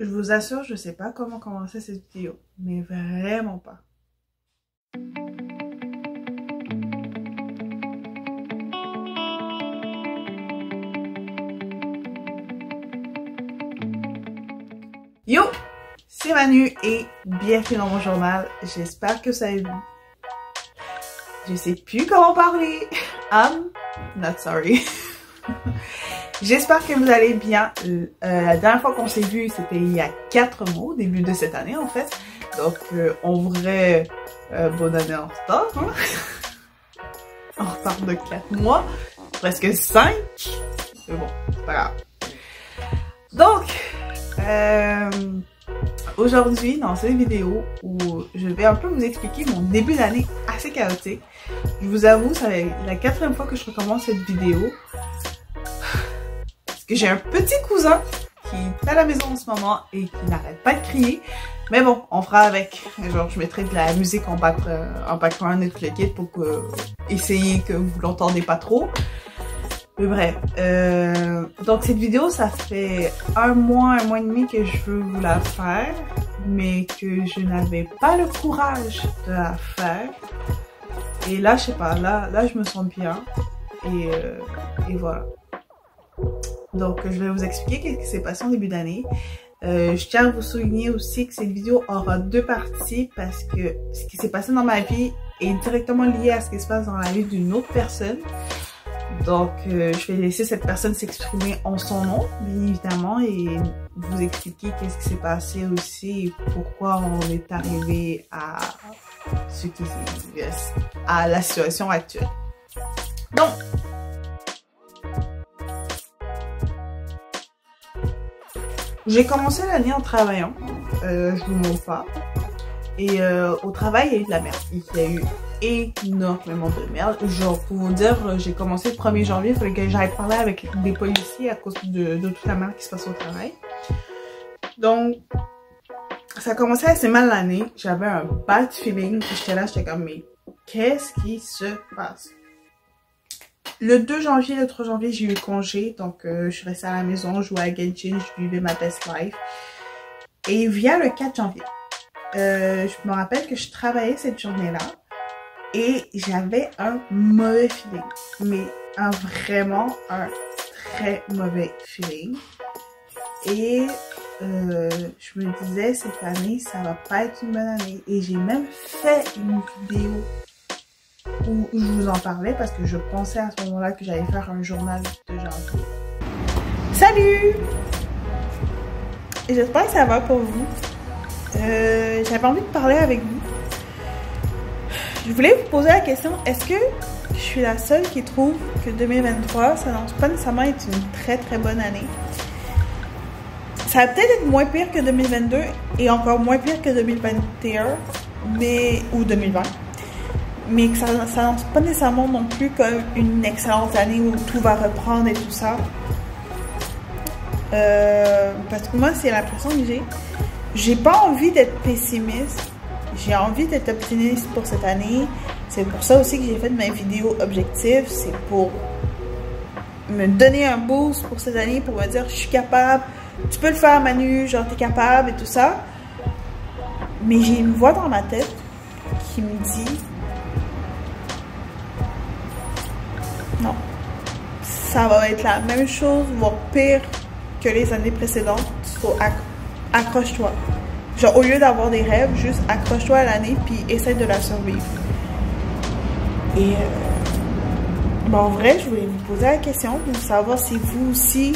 Je vous assure, je sais pas comment commencer cette vidéo, mais vraiment pas. Yo, c'est Manu et bienvenue dans mon journal. J'espère que ça a... Je sais plus comment parler. I'm not sorry. J'espère que vous allez bien. La dernière fois qu'on s'est vu, c'était il y a 4 mois, au début de cette année en fait. Donc, en vrai, bonne année en retard. Hein? En retard de 4 mois, presque 5. Mais bon, c'est pas grave. Donc, aujourd'hui, dans cette vidéo où je vais un peu vous expliquer mon début d'année assez chaotique. Je vous avoue, c'est la 4e fois que je recommence cette vidéo. Parce que j'ai un petit cousin qui est à la maison en ce moment et qui n'arrête pas de crier. Mais bon, on fera avec. Genre, je mettrai de la musique en background et tout le kit pour essayer que vous l'entendez pas trop. Mais bref, donc cette vidéo, ça fait un mois et demi que je veux vous la faire, mais que je n'avais pas le courage de la faire. Et là, je sais pas, là je me sens bien. Et voilà. Donc, je vais vous expliquer ce qui s'est passé en début d'année. Je tiens à vous souligner aussi que cette vidéo aura 2 parties parce que ce qui s'est passé dans ma vie est directement lié à ce qui se passe dans la vie d'une autre personne. Donc, je vais laisser cette personne s'exprimer en son nom, bien évidemment, et vous expliquer qu'est-ce qui s'est passé aussi et pourquoi on est arrivé à à la situation actuelle. Donc, j'ai commencé l'année en travaillant, je vous mens pas, et au travail, il y a eu de la merde. Il y a eu énormément de merde. Genre, pour vous dire, j'ai commencé le 1er janvier, il fallait que j'aille parler avec des policiers à cause de toute la merde qui se passe au travail. Donc, ça a commencé assez mal l'année. J'avais un bad feeling. J'étais là, j'étais comme, mais qu'est-ce qui se passe? Le 2 janvier, le 3 janvier, j'ai eu congé. Donc, je suis restée à la maison, je jouais à Genshin, je vivais ma best life. Et vient le 4 janvier, je me rappelle que je travaillais cette journée-là. Et j'avais un mauvais feeling. Mais vraiment un très mauvais feeling. Et je me disais, cette année, ça va pas être une bonne année. Et j'ai même fait une vidéo où je vous en parlais parce que je pensais à ce moment-là que j'allais faire un journal de janvier. Salut! J'espère que ça va pour vous. J'avais envie de parler avec vous. Je voulais vous poser la question, est-ce que je suis la seule qui trouve que 2023, ça n'annonce pas nécessairement être une très très bonne année? Ça va peut-être être moins pire que 2022 et encore moins pire que 2021, ou 2020. Mais que ça n'annonce pas nécessairement non plus comme une excellente année où tout va reprendre et tout ça. Parce que moi, c'est l'impression que j'ai. J'ai pas envie d'être pessimiste. J'ai envie d'être optimiste pour cette année. C'est pour ça aussi que j'ai fait mes vidéos objectives. C'est pour me donner un boost pour cette année, pour me dire je suis capable. Tu peux le faire, Manu, genre t'es capable et tout ça. Mais j'ai une voix dans ma tête qui me dit non. Ça va être la même chose, voire pire que les années précédentes. So, accroche-toi. Genre, au lieu d'avoir des rêves, juste accroche-toi à l'année puis essaie de la survivre. Et ben, en vrai, je voulais vous poser la question pour savoir si vous aussi,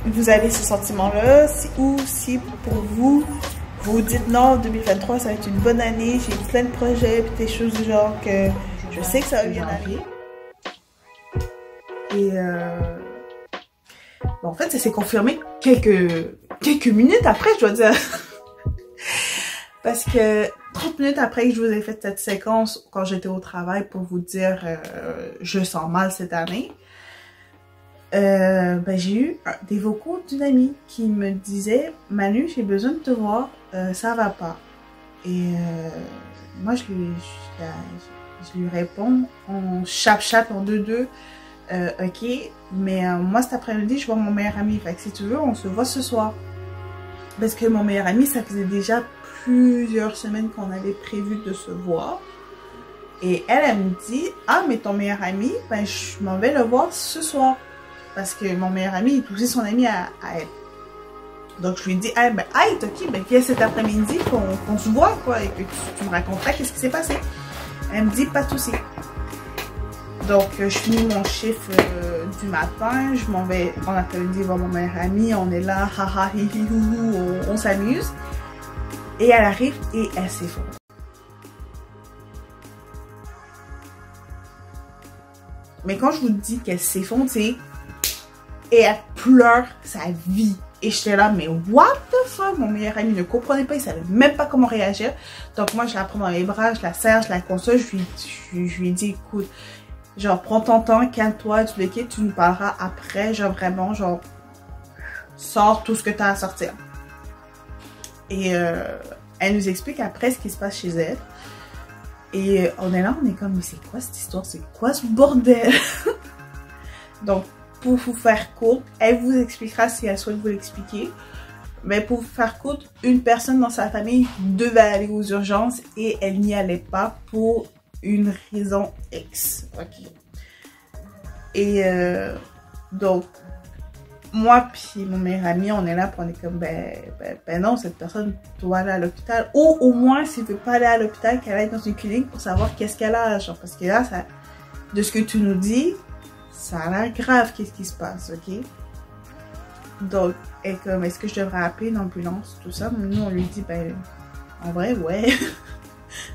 vous avez ce sentiment-là, ou si pour vous, vous dites non, 2023, ça va être une bonne année, j'ai plein de projets puis des choses du genre que je sais que ça va bien arriver. Et bon, en fait, ça s'est confirmé quelques minutes après, je dois dire. Parce que 30 minutes après que je vous ai fait cette séquence quand j'étais au travail pour vous dire je sens mal cette année, ben, j'ai eu des vocaux d'une amie qui me disait Manu, j'ai besoin de te voir, ça va pas. Et moi je lui réponds en chap en 2-2, ok, mais moi cet après-midi je vois mon meilleur ami, fait que si tu veux on se voit ce soir. parce que mon meilleur ami, ça faisait déjà plusieurs semaines qu'on avait prévu de se voir. Et elle me dit, ah, mais ton meilleur ami, ben, je m'en vais le voir ce soir. Parce que mon meilleur ami est aussi son ami à elle. Donc, je lui dis, ah, ben, hey, ok, ben, viens cet après-midi qu'on se voit, quoi, et que tu me raconteras qu'est-ce qui s'est passé. Elle me dit, pas de souci. Donc, je finis mon chiffre du matin, je m'en vais en après-midi voir mon meilleur ami, on est là, haha, hi, hi, hou, on s'amuse. Et elle arrive et elle s'effondre. Mais quand je vous dis qu'elle s'effondre, c'est... Et elle pleure sa vie. Et j'étais là, mais what the fuck? Mon meilleur ami ne comprenait pas, il savait même pas comment réagir. Donc moi, je la prends dans mes bras, je la serre, je la console, je lui dis, écoute, genre, prends ton temps, calme-toi, tu nous parleras après, genre, vraiment, genre, sors tout ce que tu as à sortir. Et elle nous explique après ce qui se passe chez elle. Et on est là, on est comme, mais c'est quoi cette histoire? C'est quoi ce bordel? Donc, pour vous faire court, elle vous expliquera si elle souhaite vous l'expliquer. Mais pour vous faire court, une personne dans sa famille devait aller aux urgences et elle n'y allait pas pour une raison X. Ok. Et donc, moi puis mon meilleur ami, on est là pour on est comme, ben non, cette personne doit aller à l'hôpital. Ou au moins, s'il ne veut pas aller à l'hôpital, qu'elle aille dans une clinique pour savoir qu'est-ce qu'elle a. Genre, parce que là, ça, de ce que tu nous dis, ça a l'air grave, qu'est-ce qui se passe, ok? Donc, et comme, est-ce que je devrais appeler une ambulance, tout ça? Nous, on lui dit, ben, en vrai, ouais.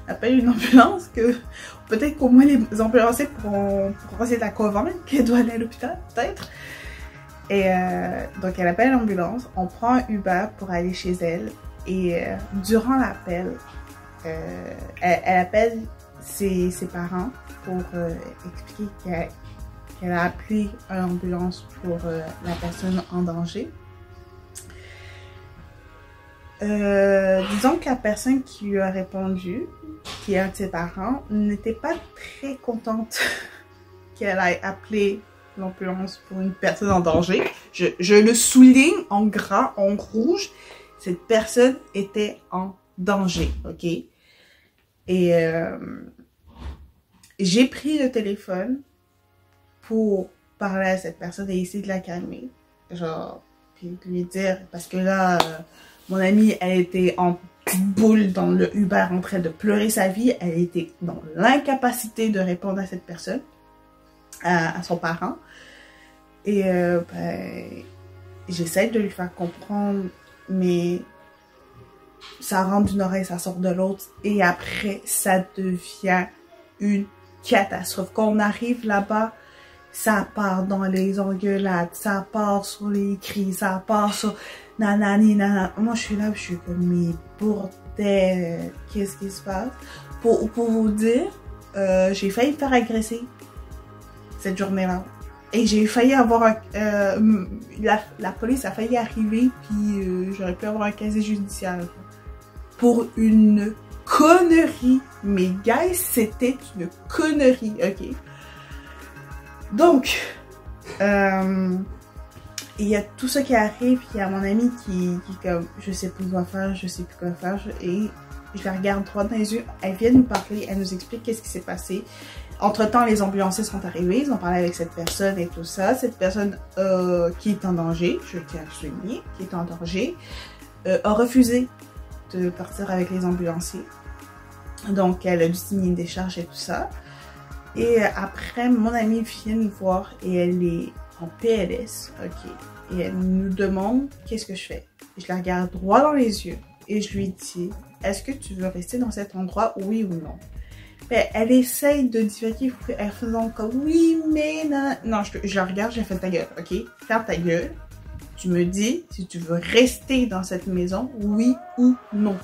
Appelle une ambulance, que peut-être qu'au moins les ambulanciers pourront essayer de la convaincre qu'elle doit aller à l'hôpital, peut-être. Et donc, elle appelle l'ambulance, on prend un Uber pour aller chez elle. Et durant l'appel, elle appelle ses parents pour expliquer qu'elle a appelé une ambulance pour la personne en danger. Disons que la personne qui lui a répondu, qui est un de ses parents, n'était pas très contente qu'elle ait appelé l'ambulance pour une personne en danger. Je le souligne en gras, en rouge. Cette personne était en danger, ok? Et j'ai pris le téléphone pour parler à cette personne et essayer de la calmer. Genre, puis lui dire, parce que là, mon amie, elle était en boule dans le Uber en train de pleurer sa vie. Elle était dans l'incapacité de répondre à cette personne, à son parent. Et ben, j'essaie de lui faire comprendre, mais ça rentre d'une oreille, ça sort de l'autre. Et après, ça devient une catastrophe. Quand on arrive là-bas, ça part dans les engueulades, ça part sur les cris, ça part sur nanani nanana. Moi, je suis là, je suis comme, mais bordel, qu'est-ce qui se passe? Pour vous dire, j'ai failli me faire agresser cette journée-là. Et j'ai failli avoir la police a failli arriver, puis j'aurais pu avoir un casier judiciaire. Pour une connerie. Mais guys, c'était une connerie, ok? Donc, il y a tout ça qui arrive, il y a mon amie qui comme, je sais plus quoi faire, je sais plus quoi faire, et je la regarde droit dans les yeux, elle vient nous parler, elle nous explique qu'est-ce qui s'est passé. Entre-temps, les ambulanciers sont arrivés, ils ont parlé avec cette personne et tout ça. Cette personne qui est en danger, je tiens à le souligner, qui est en danger, a refusé de partir avec les ambulanciers. Donc, elle a dû signer une décharge et tout ça. Et après, mon amie vient nous voir et elle est en PLS, ok. Et elle nous demande qu'est-ce que je fais. Je la regarde droit dans les yeux et je lui dis, est-ce que tu veux rester dans cet endroit, oui ou non? Ben, elle essaye de divaguer en faisant comme oui, mais non. Non, je la regarde, j'ai fait ta gueule, ok? Ferme ta gueule. Tu me dis si tu veux rester dans cette maison, oui ou non.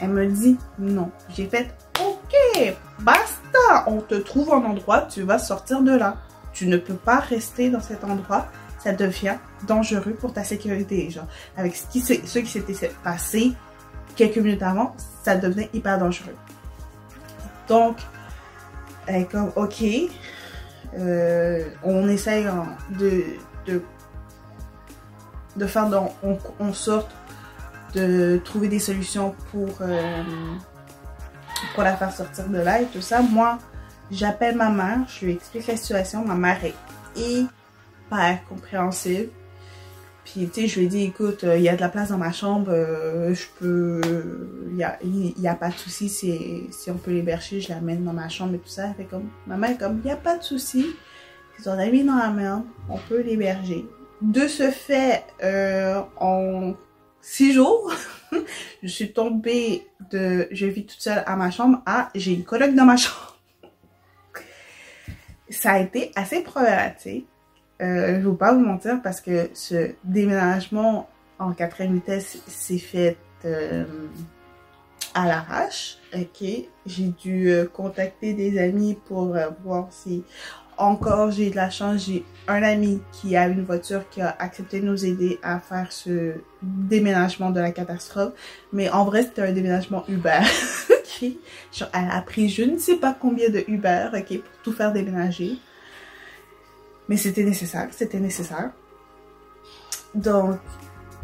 Elle me dit non. J'ai fait ok, basta. On te trouve un endroit, tu vas sortir de là. Tu ne peux pas rester dans cet endroit. Ça devient dangereux pour ta sécurité. Genre, avec ce qui s'était passé quelques minutes avant, ça devenait hyper dangereux. Donc, elle est comme, ok, on essaye de faire, on sorte de trouver des solutions pour la faire sortir de là et tout ça. Moi, j'appelle ma mère, je lui explique la situation. Ma mère est hyper compréhensive. Puis, tu sais, je lui ai dit, écoute, il y a de la place dans ma chambre, je peux... Il y a pas de souci si on peut l'héberger, je l'amène dans ma chambre et tout ça. Elle fait comme... Ma mère est comme, il n'y a pas de souci. Si ton ami est dans la merde, on peut l'héberger. De ce fait, en 6 jours, je suis tombée de... Je vis toute seule à ma chambre à... J'ai une coloc dans ma chambre. Ça a été assez problématique. Je ne vais pas vous mentir parce que ce déménagement en 4e vitesse s'est fait à l'arrache. Ok, j'ai dû contacter des amis pour voir si encore j'ai de la chance. J'ai un ami qui a une voiture qui a accepté de nous aider à faire ce déménagement de la catastrophe. Mais en vrai, c'était un déménagement Uber. Ok, elle a pris je ne sais pas combien de Uber, ok, pour tout faire déménager. Mais c'était nécessaire, c'était nécessaire. Donc,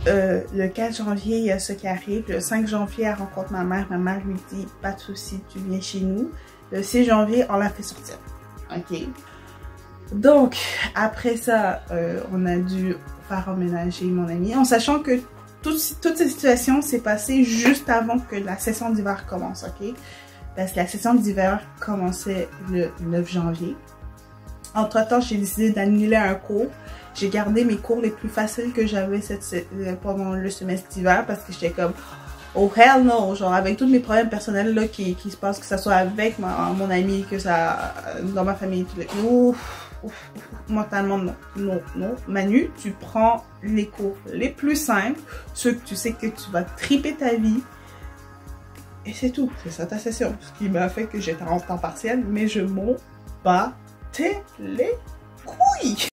le 4 janvier, il y a ce qui arrive. Le 5 janvier, elle rencontre ma mère. Ma mère lui dit, pas de souci, tu viens chez nous. Le 6 janvier, on la fait sortir. Ok. Donc, après ça, on a dû faire emménager mon ami. En sachant que toute cette situation s'est passée juste avant que la session d'hiver commence, ok? Parce que la session d'hiver commençait le 9 janvier. Entre-temps, j'ai décidé d'annuler un cours. J'ai gardé mes cours les plus faciles que j'avais pendant le semestre d'hiver parce que j'étais comme oh hell no, genre avec tous mes problèmes personnels là qui se passent, que ça soit avec mon ami, que ça dans ma famille, tout mentalement non. Manu, tu prends les cours les plus simples, ceux que tu sais que tu vas triper ta vie. Et c'est tout, c'est ça ta session. Ce qui m'a fait que j'étais en temps partiel, mais je m'en bats les couilles.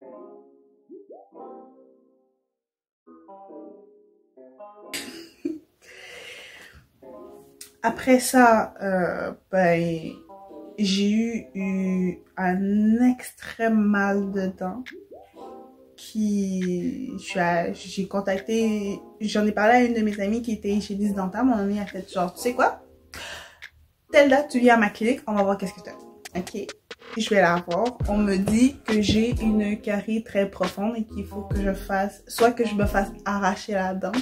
Après ça, ben, j'ai eu un extrême mal de dents j'ai contacté, j'en ai parlé à une de mes amies qui était hygiéniste dentaire. Mon amie a fait genre, tu sais quoi? Telle date, tu viens à ma clinique, on va voir qu'est-ce que tu as. Ok. Je vais la voir. On me dit que j'ai une carie très profonde et qu'il faut que je fasse, soit que je me fasse arracher la dent,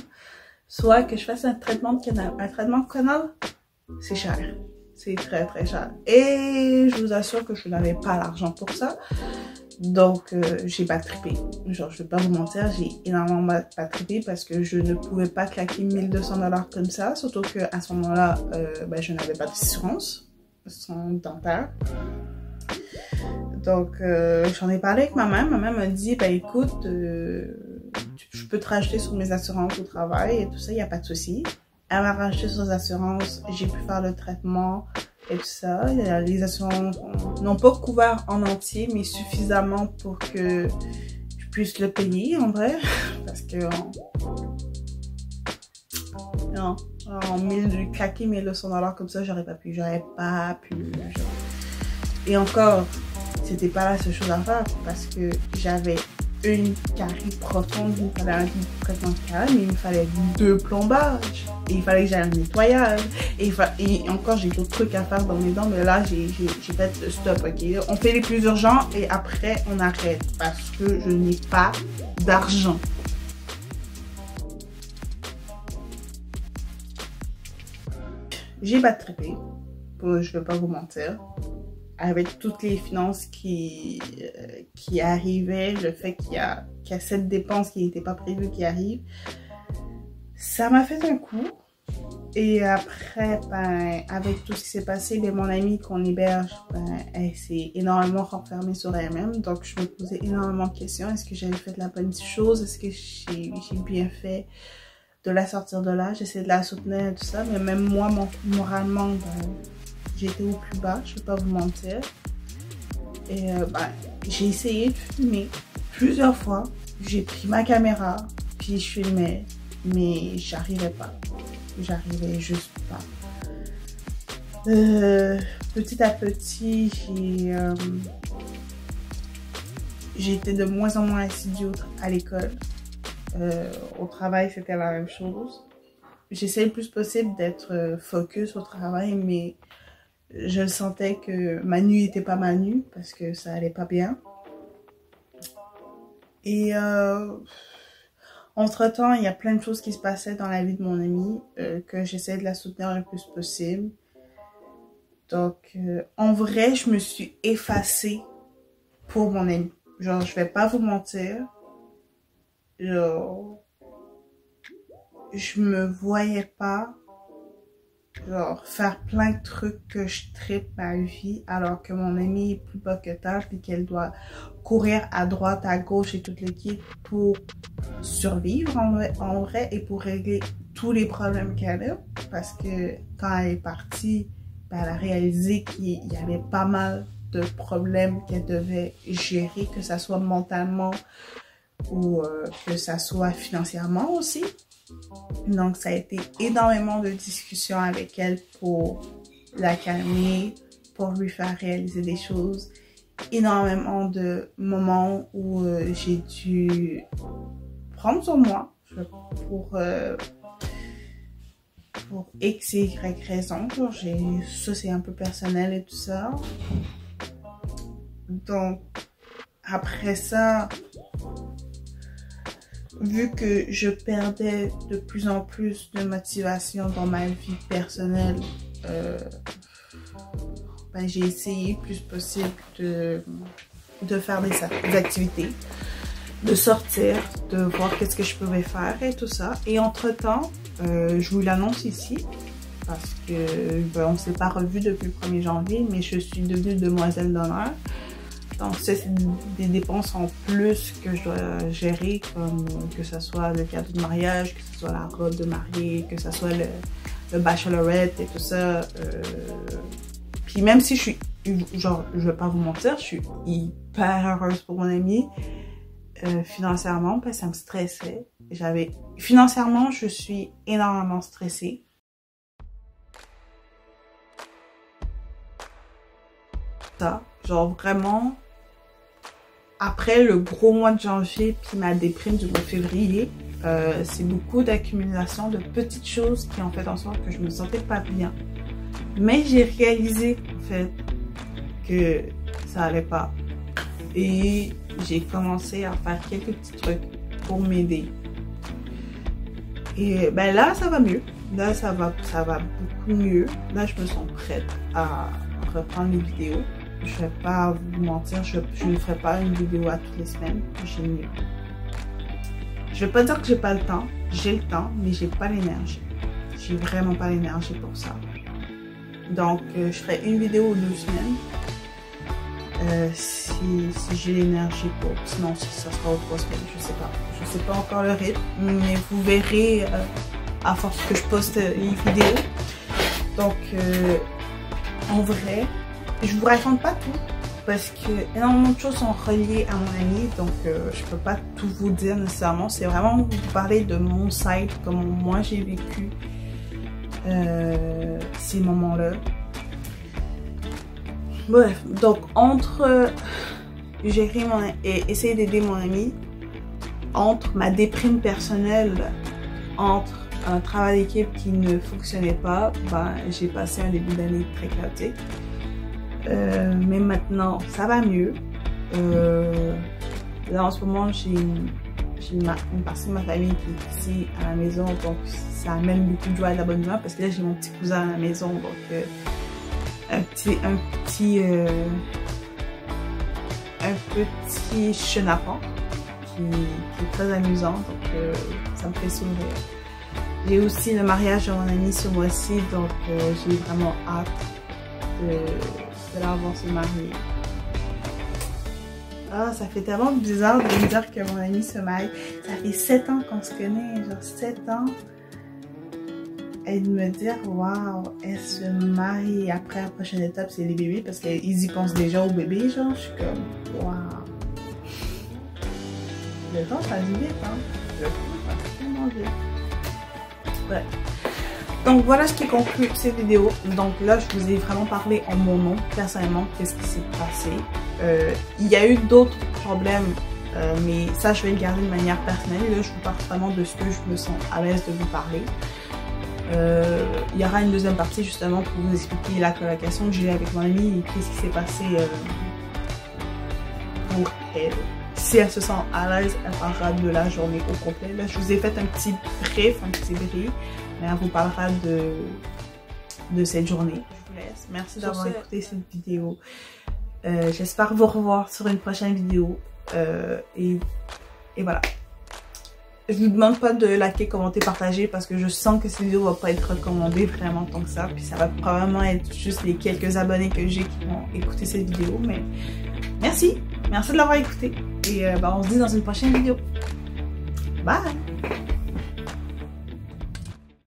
soit que je fasse un traitement de canal. Un traitement de canal, c'est cher. C'est très très cher. Et je vous assure que je n'avais pas l'argent pour ça. Donc j'ai battrippé. Genre je vais pas vous mentir, j'ai énormément battrippé parce que je ne pouvais pas claquer 1200 $ comme ça. Surtout qu'à ce moment-là, ben, je n'avais pas d'assurance dentaire. Donc, j'en ai parlé avec ma mère. Ma mère m'a dit, ben écoute, je peux te rajouter sur mes assurances au travail et tout ça, il n'y a pas de souci. Elle m'a rajouté sur les assurances, j'ai pu faire le traitement et tout ça. Les assurances n'ont pas couvert en entier, mais suffisamment pour que je puisse le payer en vrai. Parce que claquer 1200 $ comme ça, j'aurais pas pu. Et encore, c'était pas la seule chose à faire parce que j'avais une carie profonde, il me fallait un traitement de carie, mais il me fallait 2 plombages. Et il fallait que j'aille un nettoyage. Et encore, j'ai d'autres trucs à faire dans mes dents, mais là, j'ai fait le stop, ok? On fait les plus urgents et après, on arrête parce que je n'ai pas d'argent. J'ai battrippé, je vais pas vous mentir. Avec toutes les finances qui arrivaient, le fait qu'il y a cette dépense qui n'était pas prévue qui arrive, ça m'a fait un coup. Et après, ben, avec tout ce qui s'est passé, ben, mon amie qu'on héberge, ben, elle s'est énormément renfermée sur elle-même. Donc, je me posais énormément de questions. Est-ce que j'avais fait la bonne chose? Est-ce que j'ai bien fait de la sortir de là? J'essaie de la soutenir et tout ça. Mais même moi, moralement, ben, j'étais au plus bas, je ne vais pas vous mentir. Et ben, j'ai essayé de filmer plusieurs fois. J'ai pris ma caméra, puis je filmais, mais j'arrivais pas. J'arrivais juste pas. Petit à petit, j'ai été de moins en moins assidue à l'école. Au travail, c'était la même chose. j'essaie le plus possible d'être focus au travail, mais je sentais que ma nuit était pas ma nuit parce que ça allait pas bien. Et entre-temps, il y a plein de choses qui se passaient dans la vie de mon amie que j'essayais de la soutenir le plus possible. Donc, en vrai, je me suis effacée pour mon amie. Genre, je vais pas vous mentir. Genre, je me voyais pas genre faire plein de trucs que je tripe ma vie alors que mon amie est plus bas que terre puis qu'elle doit courir à droite, à gauche et tout le kit pour survivre en vrai et pour régler tous les problèmes qu'elle a parce que quand elle est partie, ben, elle a réalisé qu'il y avait pas mal de problèmes qu'elle devait gérer, que ça soit mentalement ou que ça soit financièrement aussi. Donc, ça a été énormément de discussions avec elle pour la calmer, pour lui faire réaliser des choses. Énormément de moments où j'ai dû prendre sur moi pour X et Y raison. Ça, c'est un peu personnel et tout ça. Donc, après ça, vu que je perdais de plus en plus de motivation dans ma vie personnelle, ben, j'ai essayé le plus possible de faire des activités, de sortir, de voir qu'est-ce que je pouvais faire et tout ça. Et entre-temps, je vous l'annonce ici, parce que ben, on ne s'est pas revu depuis le 1er janvier, mais je suis devenue demoiselle d'honneur. Donc, c'est des dépenses en plus que je dois gérer, comme que ce soit le cadeau de mariage, que ce soit la robe de mariée, que ce soit le bachelorette et tout ça. Puis même si je suis, genre, je vais pas vous mentir, je suis hyper heureuse pour mon amie, financièrement, parce que ça me stressait. Financièrement, je suis énormément stressée. Ça, genre vraiment... Après le gros mois de janvier puis ma déprime du mois de février, c'est beaucoup d'accumulation de petites choses qui ont fait en sorte que je me sentais pas bien. Mais j'ai réalisé en fait que ça allait pas. Et j'ai commencé à faire quelques petits trucs pour m'aider. Et ben là, ça va mieux. Là, ça va beaucoup mieux. Là, je me sens prête à reprendre les vidéos. Je vais pas vous mentir, je ne ferai pas une vidéo à toutes les semaines. Je vais pas dire que j'ai pas le temps. J'ai le temps, mais j'ai pas l'énergie. J'ai vraiment pas l'énergie pour ça. Donc, je ferai une vidéo ou 2 semaines. Si j'ai l'énergie pour. Sinon, ça sera aux 3 semaines. Je sais pas. Je sais pas encore le rythme. Mais vous verrez à force que je poste les vidéos. Donc, en vrai... Je vous raconte pas tout parce que énormément de choses sont reliées à mon amie, donc je peux pas tout vous dire nécessairement. C'est vraiment vous parler de mon side, comment moi j'ai vécu ces moments-là. Bref, donc entre gérer et essayer d'aider mon amie, entre ma déprime personnelle, entre un travail d'équipe qui ne fonctionnait pas, ben, j'ai passé un début d'année très chaotique. Mais maintenant, ça va mieux. Là, en ce moment, j'ai une partie de ma famille qui est ici à la maison, donc ça amène beaucoup de joie et de la bonne humeur parce que là, j'ai mon petit cousin à la maison, donc un petit chenapan qui est très amusant, donc ça me fait sourire. J'ai aussi le mariage de mon ami ce mois-ci, donc j'ai vraiment hâte de la voir se marier. Ah, ça fait tellement bizarre de me dire que mon ami se marie. Ça fait 7 ans qu'on se connaît, genre 7 ans. Et de me dire, waouh, elle se marie. Après, la prochaine étape, c'est les bébés parce qu'ils y pensent déjà aux bébés, genre. Je suis comme, waouh. Le temps passe vite, hein. Le temps passe tellement vite. Bref. Donc voilà ce qui conclut cette vidéo. Donc là, je vous ai vraiment parlé en mon nom, personnellement, qu'est-ce qui s'est passé. Il y a eu d'autres problèmes, mais ça, je vais le garder de manière personnelle. Et là, je vous parle vraiment de ce que je me sens à l'aise de vous parler. Il y aura une deuxième partie justement pour vous expliquer la colocation que j'ai avec mon amie et qu'est-ce qui s'est passé pour elle. Si elle se sent à l'aise, elle parlera de la journée au complet. Là, je vous ai fait un petit brief, mais elle vous parlera de cette journée. Je vous laisse. Merci d'avoir écouté cette vidéo. J'espère vous revoir sur une prochaine vidéo. Et voilà. Je vous demande pas de liker, commenter, partager parce que je sens que cette vidéo va pas être recommandée vraiment tant que ça. Puis ça va probablement être juste les quelques abonnés que j'ai qui vont écouter cette vidéo. Mais merci. Merci de l'avoir écouté. Et on se dit dans une prochaine vidéo. Bye!